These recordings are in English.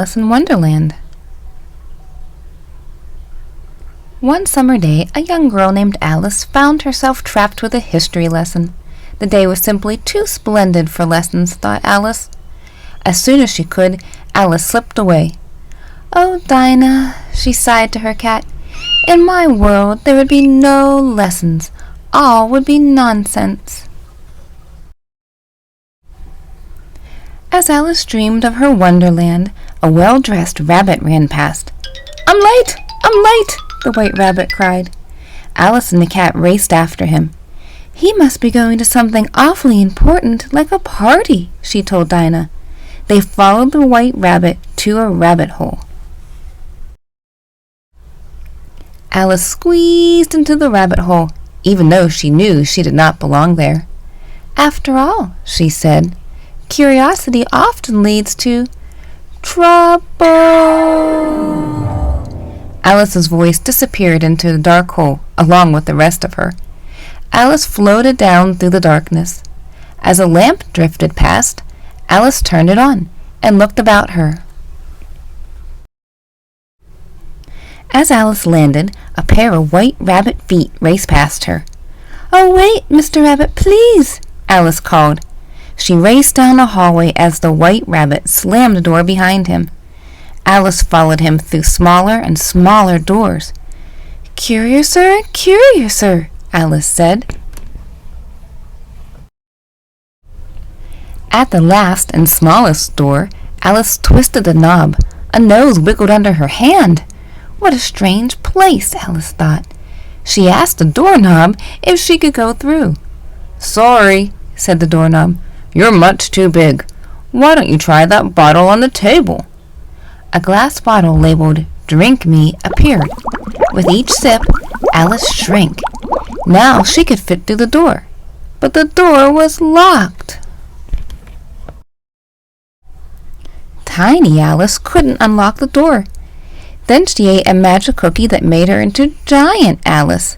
Alice in Wonderland. One summer day, a young girl named Alice found herself trapped with a history lesson. The day was simply too splendid for lessons, thought Alice. As soon as she could, Alice slipped away. "Oh, Dinah," she sighed to her cat, "in my world there would be no lessons. All would be nonsense." As Alice dreamed of her Wonderland, a well-dressed rabbit ran past. "I'm late! I'm late!" the white rabbit cried. Alice and the cat raced after him. "He must be going to something awfully important, like a party," she told Dinah. They followed the white rabbit to a rabbit hole. Alice squeezed into the rabbit hole, even though she knew she did not belong there. "After all," she said, "curiosity often leads to trouble." Alice's voice disappeared into the dark hole, along with the rest of her. Alice floated down through the darkness. As a lamp drifted past, Alice turned it on and looked about her. As Alice landed, a pair of white rabbit feet raced past her. "Oh, wait, Mr. Rabbit, please," Alice called. She raced down the hallway as the white rabbit slammed the door behind him. Alice followed him through smaller and smaller doors. "Curiouser and curiouser," Alice said. At the last and smallest door, Alice twisted the knob. A nose wiggled under her hand. What a strange place, Alice thought. She asked the doorknob if she could go through. "Sorry," said the doorknob. "You're much too big. Why don't you try that bottle on the table?" A glass bottle labeled "Drink Me" appeared. With each sip, Alice shrank. Now she could fit through the door. But the door was locked. Tiny Alice couldn't unlock the door. Then she ate a magic cookie that made her into Giant Alice.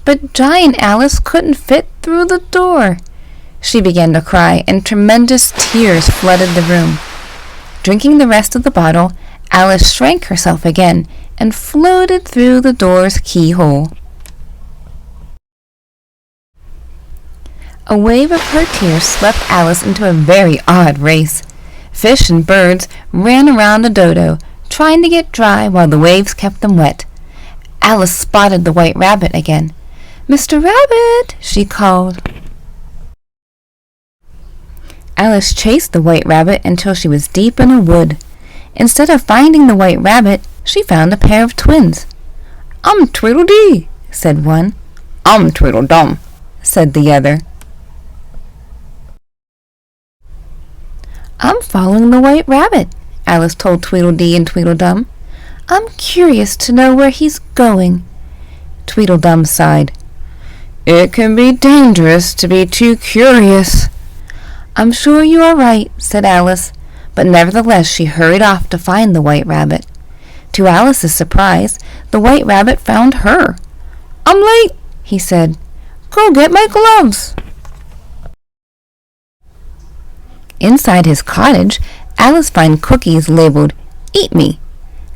But Giant Alice couldn't fit through the door. She began to cry, and tremendous tears flooded the room. Drinking the rest of the bottle, Alice shrank herself again and floated through the door's keyhole. A wave of her tears swept Alice into a very odd race. Fish and birds ran around the dodo, trying to get dry while the waves kept them wet. Alice spotted the white rabbit again. "Mr. Rabbit," she called. Alice chased the white rabbit until she was deep in a wood. Instead of finding the white rabbit, she found a pair of twins. "I'm Tweedledee," said one. "I'm Tweedledum," said the other. "I'm following the white rabbit," Alice told Tweedledee and Tweedledum. "I'm curious to know where he's going." Tweedledum sighed. "It can be dangerous to be too curious." "I'm sure you are right," said Alice, but nevertheless she hurried off to find the white rabbit. To Alice's surprise, the white rabbit found her. "I'm late," he said. "Go get my gloves." Inside his cottage, Alice found cookies labeled "Eat Me."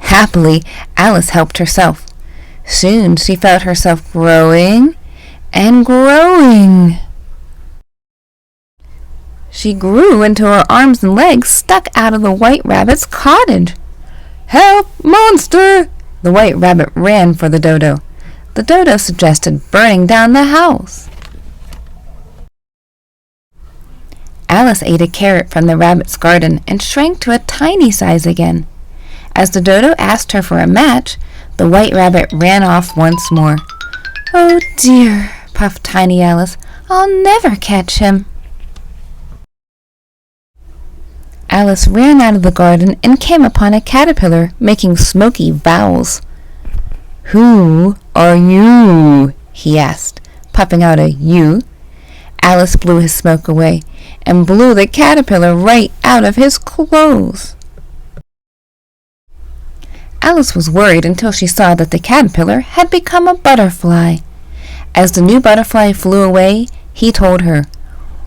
Happily, Alice helped herself. Soon she felt herself growing and growing. She grew until her arms and legs stuck out of the white rabbit's cottage. "Help, monster!" The white rabbit ran for the dodo. The dodo suggested burning down the house. Alice ate a carrot from the rabbit's garden and shrank to a tiny size again. As the dodo asked her for a match, the white rabbit ran off once more. "Oh dear," puffed Tiny Alice, "I'll never catch him." Alice ran out of the garden and came upon a caterpillar making smoky vows. "Who are you?" he asked, puffing out a "U." Alice blew his smoke away and blew the caterpillar right out of his clothes. Alice was worried until she saw that the caterpillar had become a butterfly. As the new butterfly flew away, he told her,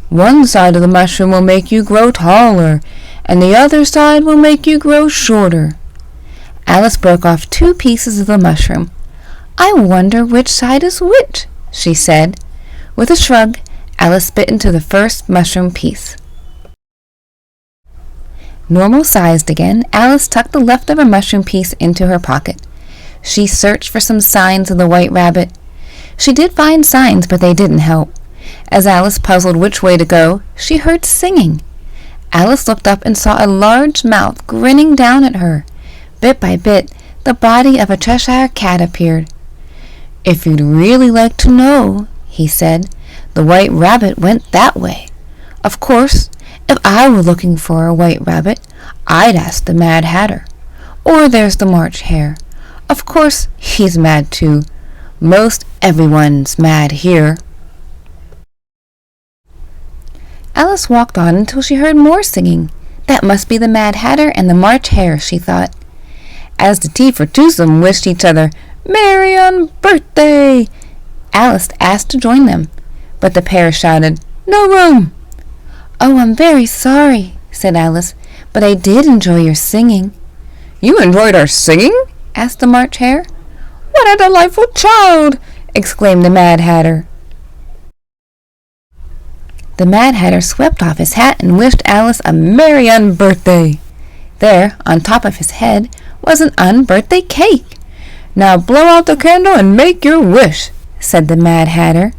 "One side of the mushroom will make you grow taller, and the other side will make you grow shorter." Alice broke off 2 pieces of the mushroom. "I wonder which side is which," she said. With a shrug, Alice bit into the first mushroom piece. Normal-sized again, Alice tucked the leftover mushroom piece into her pocket. She searched for some signs of the White Rabbit. She did find signs, but they didn't help. As Alice puzzled which way to go, she heard singing. Alice looked up and saw a large mouth grinning down at her. Bit by bit, the body of a Cheshire Cat appeared. "If you'd really like to know," he said, "the White Rabbit went that way. Of course, if I were looking for a White Rabbit, I'd ask the Mad Hatter. Or there's the March Hare. Of course, he's mad too. Most everyone's mad here." Alice walked on until she heard more singing. That must be the Mad Hatter and the March Hare, she thought. As the tea for twosome wished each other "Merry on birthday," Alice asked to join them, but the pair shouted, "No room." "Oh, I'm very sorry," said Alice, "but I did enjoy your singing." "You enjoyed our singing?" asked the March Hare. "What a delightful child!" exclaimed the Mad Hatter. The Mad Hatter swept off his hat and wished Alice a merry unbirthday. There, on top of his head, was an unbirthday cake. "Now blow out the candle and make your wish," said the Mad Hatter.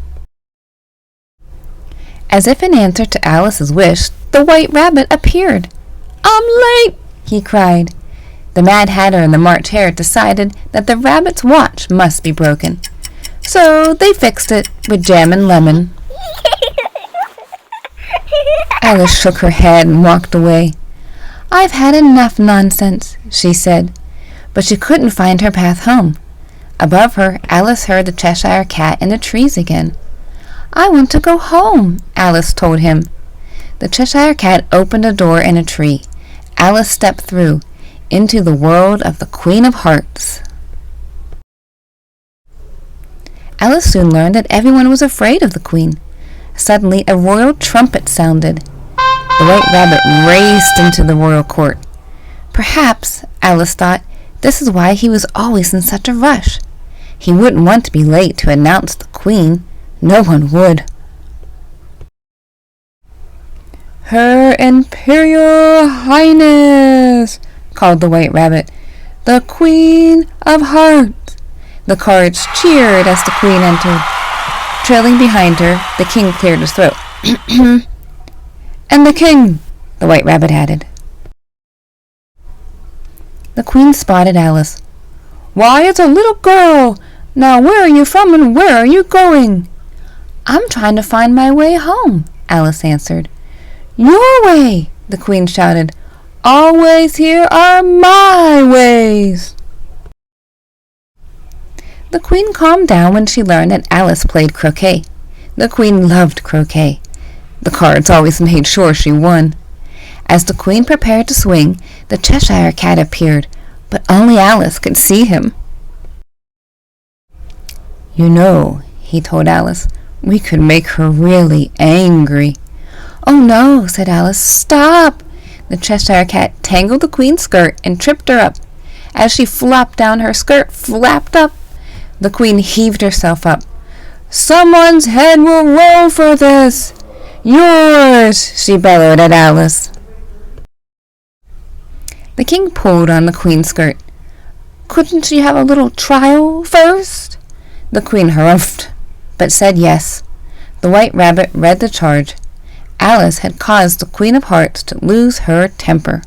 As if in answer to Alice's wish, the White Rabbit appeared. "I'm late!" he cried. The Mad Hatter and the March Hare decided that the rabbit's watch must be broken. So they fixed it with jam and lemon. Alice shook her head and walked away. "I've had enough nonsense," she said, but she couldn't find her path home. Above her, Alice heard the Cheshire Cat in the trees again. "I want to go home," Alice told him. The Cheshire Cat opened a door in a tree. Alice stepped through, into the world of the Queen of Hearts. Alice soon learned that everyone was afraid of the Queen. Suddenly, a royal trumpet sounded. The White Rabbit raced into the royal court. Perhaps, Alice thought, this is why he was always in such a rush. He wouldn't want to be late to announce the Queen. No one would. "Her Imperial Highness," called the White Rabbit, "the Queen of Hearts." The cards cheered as the Queen entered. Trailing behind her, the King cleared his throat. "And the King," the White Rabbit added. The Queen spotted Alice. "Why, it's a little girl! Now where are you from and where are you going?" "I'm trying to find my way home," Alice answered. "Your way!" the Queen shouted. "All ways here are my ways!" The Queen calmed down when she learned that Alice played croquet. The Queen loved croquet. The cards always made sure she won. As the Queen prepared to swing, the Cheshire Cat appeared, but only Alice could see him. "You know," he told Alice, "we could make her really angry." "Oh no," said Alice. "Stop!" The Cheshire Cat tangled the Queen's skirt and tripped her up. As she flopped down, her skirt flapped up. The Queen heaved herself up. "Someone's head will roll for this!" "Yours!" she bellowed at Alice. The King pulled on the Queen's skirt. "Couldn't she have a little trial first?" The Queen humphed, but said yes. The White Rabbit read the charge. Alice had caused the Queen of Hearts to lose her temper.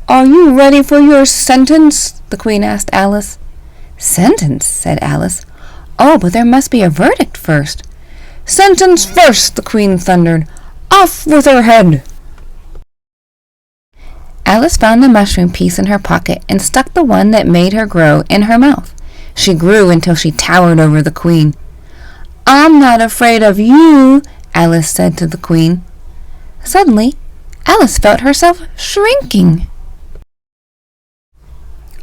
"Are you ready for your sentence?" the Queen asked Alice. "Sentence?" said Alice. "Oh, but there must be a verdict first." "Sentence first!" the Queen thundered. "Off with her head!" Alice found the mushroom piece in her pocket and stuck the one that made her grow in her mouth. She grew until she towered over the Queen. "I'm not afraid of you," Alice said to the Queen. Suddenly, Alice felt herself shrinking.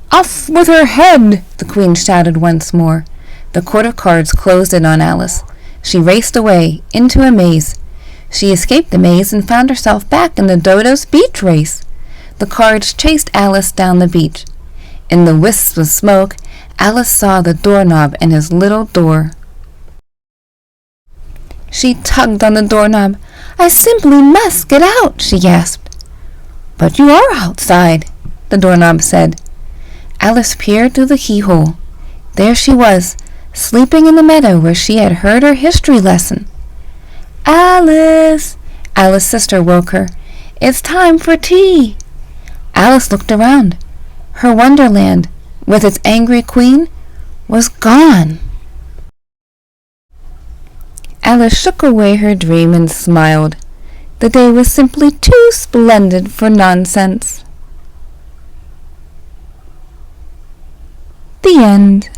"Off with her head!" the Queen shouted once more. The court of cards closed in on Alice. She raced away into a maze. She escaped the maze and found herself back in the Dodo's beach race. The cars chased Alice down the beach. In the wisps of smoke, Alice saw the doorknob in his little door. She tugged on the doorknob. "I simply must get out," she gasped. "But you are outside," the doorknob said. Alice peered through the keyhole. There she was, sleeping in the meadow where she had heard her history lesson. "Alice!" Alice's sister woke her. "It's time for tea." Alice looked around. Her Wonderland, with its angry queen, was gone. Alice shook away her dream and smiled. The day was simply too splendid for nonsense. The end.